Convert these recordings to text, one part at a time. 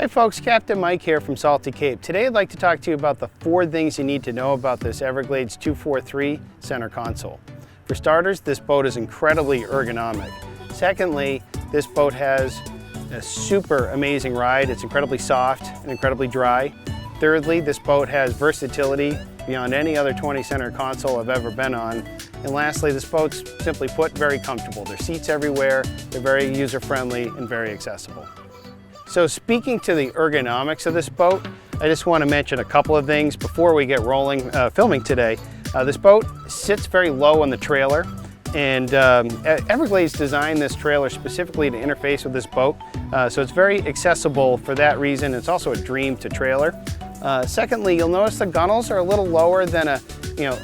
Hi folks, Captain Mike here from Salty Cape. Today I'd like to talk to you about the 4 things you need to know about this Everglades 243 center console. For starters, this boat is incredibly ergonomic. Secondly, this boat has a super amazing ride. It's incredibly soft and incredibly dry. Thirdly, this boat has versatility beyond any other 20 center console I've ever been on. And lastly, this boat's simply put very comfortable. There's seats everywhere, they're very user-friendly and very accessible. So speaking to the ergonomics of this boat, I just want to mention a couple of things before we get rolling filming today. This boat sits very low on the trailer, and Everglades designed this trailer specifically to interface with this boat, so it's very accessible for that reason. It's also a dream to trailer. Secondly, you'll notice the gunnels are a little lower than a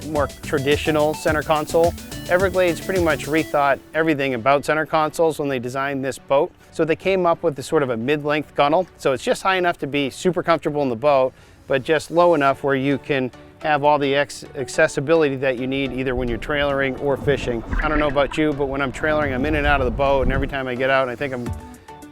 more traditional center console. Everglades pretty much rethought everything about center consoles when they designed this boat. So they came up with this sort of a mid-length gunnel. So it's just high enough to be super comfortable in the boat, but just low enough where you can have all the accessibility that you need either when you're trailering or fishing. I don't know about you, but when I'm trailering, I'm in and out of the boat, and every time I get out and I think I'm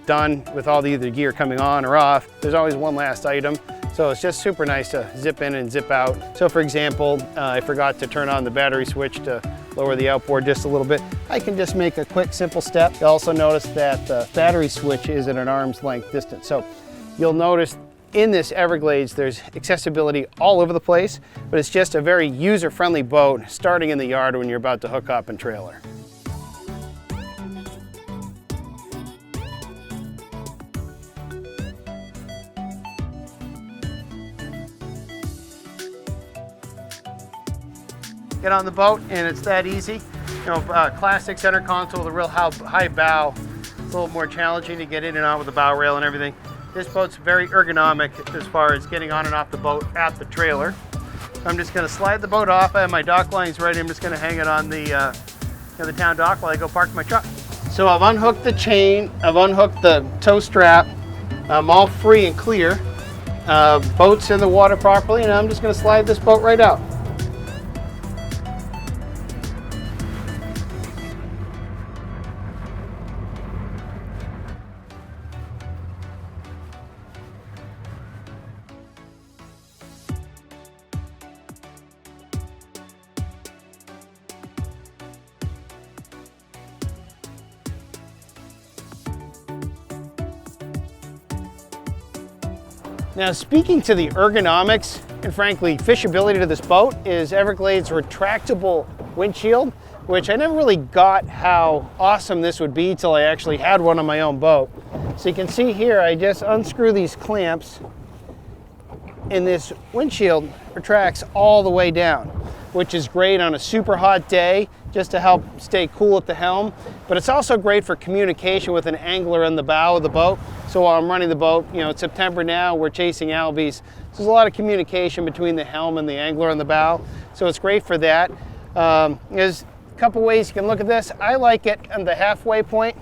done with all the either gear coming on or off, there's always one last item. So it's just super nice to zip in and zip out. So for example, I forgot to turn on the battery switch to lower the outboard just a little bit. I can just make a quick, simple step. You'll also notice that the battery switch is at an arm's length distance. So you'll notice in this Everglades, there's accessibility all over the place, but it's just a very user-friendly boat starting in the yard when you're about to hook up and trailer. Get on the boat and it's that easy. Classic center console with a real high bow. It's a little more challenging to get in and out with the bow rail and everything. This boat's very ergonomic as far as getting on and off the boat at the trailer. So I'm just going to slide the boat off. I have my dock lines ready. I'm just going to hang it on the town dock while I go park my truck. So I've unhooked the chain. I've unhooked the tow strap. I'm all free and clear. Boat's in the water properly, and I'm just going to slide this boat right out. Now, speaking to the ergonomics and frankly fishability to this boat is Everglades retractable windshield, which I never really got how awesome this would be till I actually had one on my own boat. So you can see here, I just unscrew these clamps and this windshield retracts all the way down, which is great on a super hot day just to help stay cool at the helm. But it's also great for communication with an angler in the bow of the boat. So while I'm running the boat, it's September now, we're chasing albies. So there's a lot of communication between the helm and the angler on the bow. So it's great for that. There's a couple ways you can look at this. I like it on the halfway point.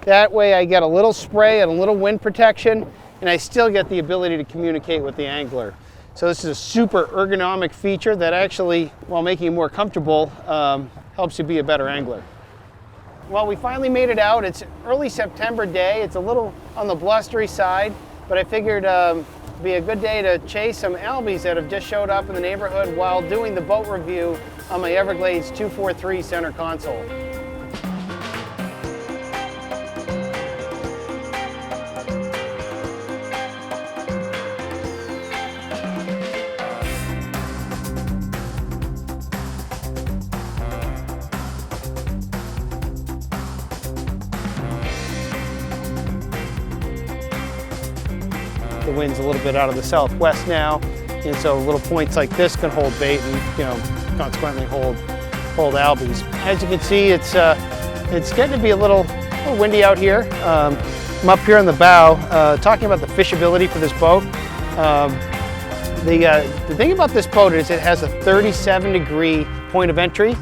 That way I get a little spray and a little wind protection, and I still get the ability to communicate with the angler. So this is a super ergonomic feature that actually, while making you more comfortable, helps you be a better angler. Well, we finally made it out. It's early September day. It's a little on the blustery side, but I figured it'd be a good day to chase some albies that have just showed up in the neighborhood while doing the boat review on my Everglades 243 center console. The wind's a little bit out of the southwest now, and so little points like this can hold bait and consequently hold albies. As you can see, it's getting to be a little windy out here. I'm up here on the bow talking about the fishability for this boat. The thing about this boat is it has a 37-degree point of entry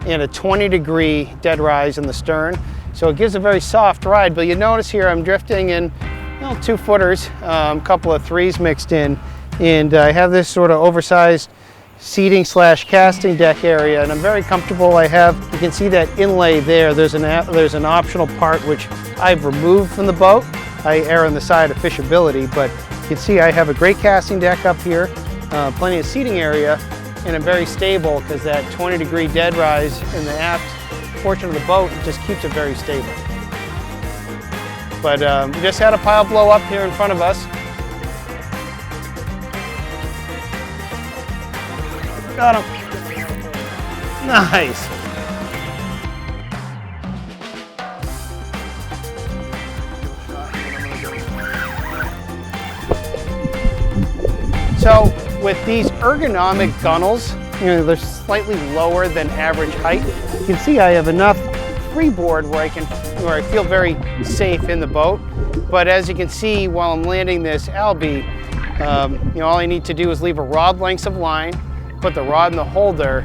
and a 20-degree dead rise in the stern. So it gives a very soft ride, but you notice here I'm drifting in 2-footers, a couple of 3s mixed in, and I have this sort of oversized seating / casting deck area, and I'm very comfortable. You can see that inlay there. There's an optional part which I've removed from the boat, I err on the side of fishability, but you can see I have a great casting deck up here, plenty of seating area, and I'm very stable because that 20-degree dead rise in the aft portion of the boat just keeps it very stable. But we just had a pile blow up here in front of us. Got him. Nice. So with these ergonomic gunnels, they're slightly lower than average height. You can see I have enough freeboard where I feel very safe in the boat. But as you can see, while I'm landing this albie, all I need to do is leave a rod length of line, put the rod in the holder,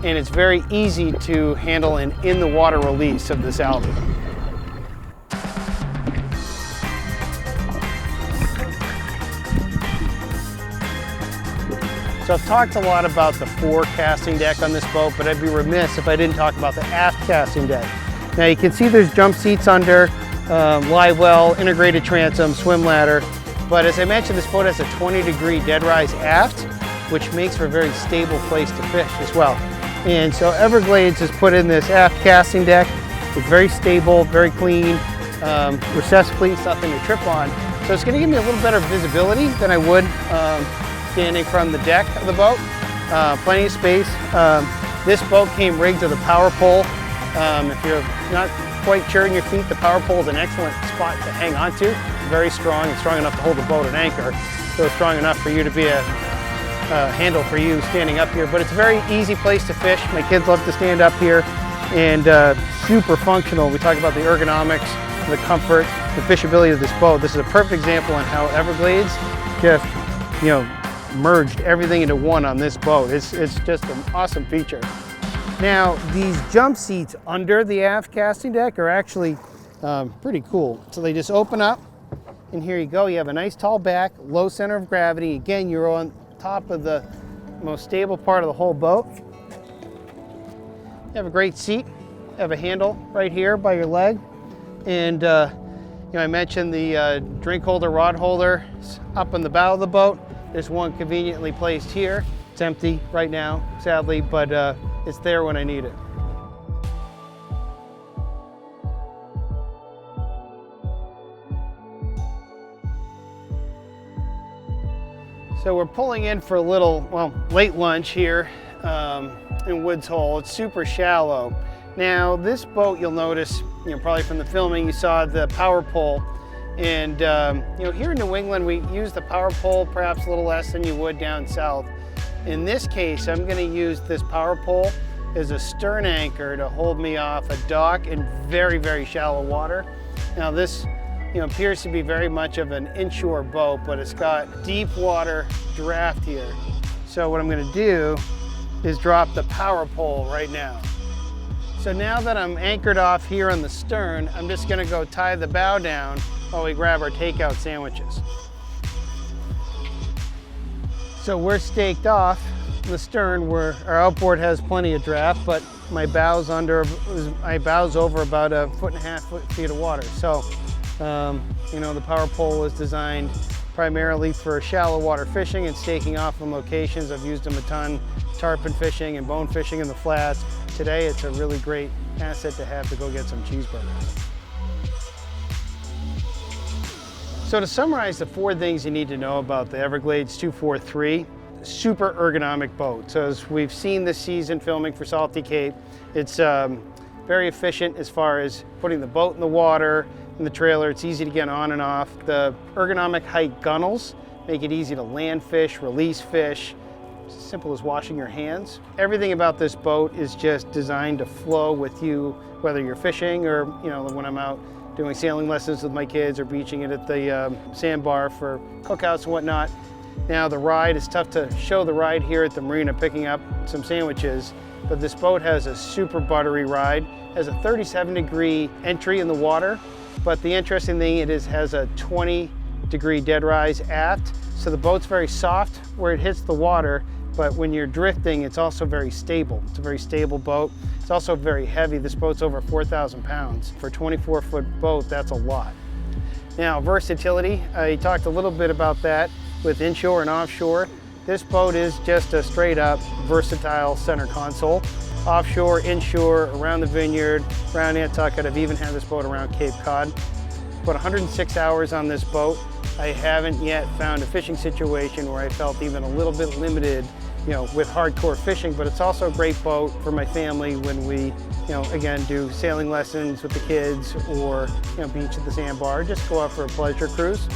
and it's very easy to handle an in the water release of this albie. So I've talked a lot about the fore casting deck on this boat, but I'd be remiss if I didn't talk about the aft casting deck. Now you can see there's jump seats under, live well, integrated transom, swim ladder. But as I mentioned, this boat has a 20-degree dead rise aft, which makes for a very stable place to fish as well. And so Everglades has put in this aft casting deck. It's very stable, very clean, recess cleats, nothing to trip on. So it's going to give me a little better visibility than I would standing from the deck of the boat. Plenty of space. This boat came rigged to the power pole. If you're not quite sure in your feet, the power pole is an excellent spot to hang on to. Very strong. It's strong enough to hold the boat at anchor. So it's strong enough for you to be a handle for you standing up here. But it's a very easy place to fish. My kids love to stand up here, and super functional. We talk about the ergonomics, the comfort, the fishability of this boat. This is a perfect example on how Everglades just, merged everything into one on this boat. It's just an awesome feature. Now, these jump seats under the aft casting deck are actually pretty cool. So they just open up, and here you go. You have a nice tall back, low center of gravity. Again, you're on top of the most stable part of the whole boat. You have a great seat. You have a handle right here by your leg. And I mentioned the drink holder, rod holder up on the bow of the boat. There's one conveniently placed here. It's empty right now, sadly, but it's there when I need it. So we're pulling in for a little, late lunch here in Woods Hole. It's super shallow. Now this boat, you'll notice, probably from the filming, you saw the power pole. And here in New England, we use the power pole perhaps a little less than you would down south. In this case, I'm going to use this power pole as a stern anchor to hold me off a dock in very, very shallow water. Now this appears to be very much of an inshore boat, but it's got deep water draft here. So what I'm going to do is drop the power pole right now. So now that I'm anchored off here on the stern, I'm just going to go tie the bow down while we grab our takeout sandwiches. So we're staked off the stern where our outboard has plenty of draft, but my bow's over about 1.5 feet of water. So the power pole is designed primarily for shallow water fishing and staking off in locations. I've used them a ton, tarpon fishing and bone fishing in the flats. Today it's a really great asset to have to go get some cheeseburgers. So to summarize the 4 things you need to know about the Everglades 243, super ergonomic boat. So as we've seen this season filming for Salty Cape, it's very efficient as far as putting the boat in the water, in the trailer. It's easy to get on and off. The ergonomic height gunnels make it easy to land fish, release fish, simple as washing your hands. Everything about this boat is just designed to flow with you, whether you're fishing or when I'm out doing sailing lessons with my kids or beaching it at the sandbar for cookouts and whatnot. Now the ride, it's tough to show the ride here at the marina picking up some sandwiches, but this boat has a super buttery ride, has a 37-degree entry in the water, but the interesting thing, it has a 20-degree dead rise aft, so the boat's very soft where it hits the water, but when you're drifting, it's also very stable. It's a very stable boat. It's also very heavy. This boat's over 4,000 pounds. For a 24-foot boat, that's a lot. Now, versatility, I talked a little bit about that with inshore and offshore. This boat is just a straight up versatile center console. Offshore, inshore, around the vineyard, around Nantucket. I've even had this boat around Cape Cod. Put 106 hours on this boat. I haven't yet found a fishing situation where I felt even a little bit limited, with hardcore fishing, but it's also a great boat for my family when we, again, do sailing lessons with the kids or, beach at the sandbar, just go out for a pleasure cruise.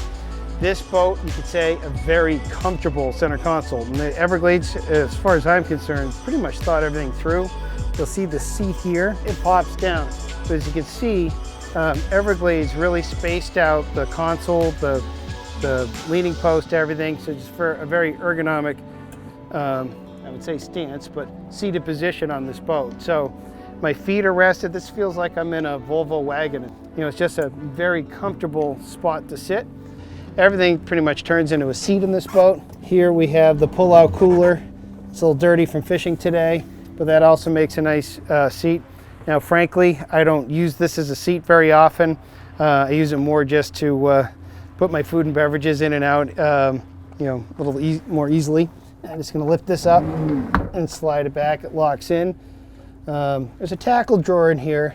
This boat, you could say, a very comfortable center console. And the Everglades, as far as I'm concerned, pretty much thought everything through. You'll see the seat here, it pops down. But as you can see, Everglades really spaced out the console, the leaning post, everything. So just for a very ergonomic, I would say stance, but seated position on this boat. So my feet are rested. This feels like I'm in a Volvo wagon. It's just a very comfortable spot to sit. Everything pretty much turns into a seat in this boat. Here we have the pull-out cooler. It's a little dirty from fishing today, but that also makes a nice seat. Now, frankly, I don't use this as a seat very often. I use it more just to put my food and beverages in and out, a little more easily. I'm just going to lift this up and slide it back. It locks in. There's a tackle drawer in here.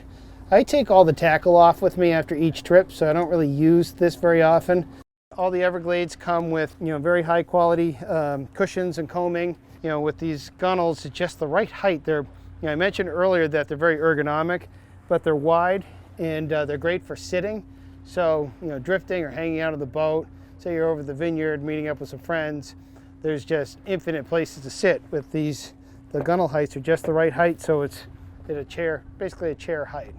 I take all the tackle off with me after each trip, so I don't really use this very often. All the Everglades come with, very high quality cushions and combing. With these gunnels, it's just the right height. They're, I mentioned earlier that they're very ergonomic, but they're wide and they're great for sitting. So, drifting or hanging out of the boat, say you're over the vineyard, meeting up with some friends, there's just infinite places to sit with these. The gunnel heights are just the right height, so it's at a chair, basically a chair height.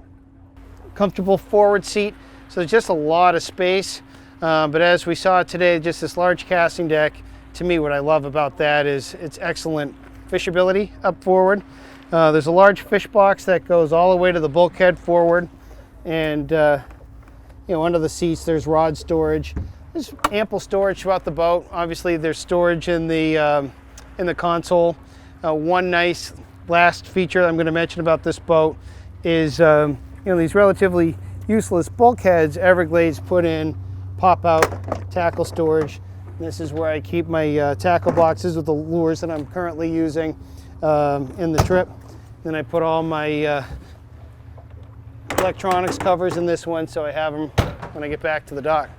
Comfortable forward seat, so there's just a lot of space. But as we saw today, just this large casting deck, to me what I love about that is its excellent fishability up forward. There's a large fish box that goes all the way to the bulkhead forward, and under the seats there's rod storage. There's ample storage throughout the boat. Obviously there's storage in the console. One nice last feature I'm going to mention about this boat is these relatively useless bulkheads Everglades put in pop-out tackle storage. This is where I keep my tackle boxes with the lures that I'm currently using in the trip. Then I put all my electronics covers in this one, so I have them when I get back to the dock.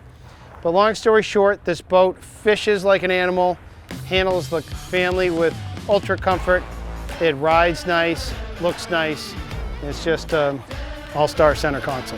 But long story short, this boat fishes like an animal, handles the family with ultra comfort. It rides nice, looks nice. It's just all-star center console.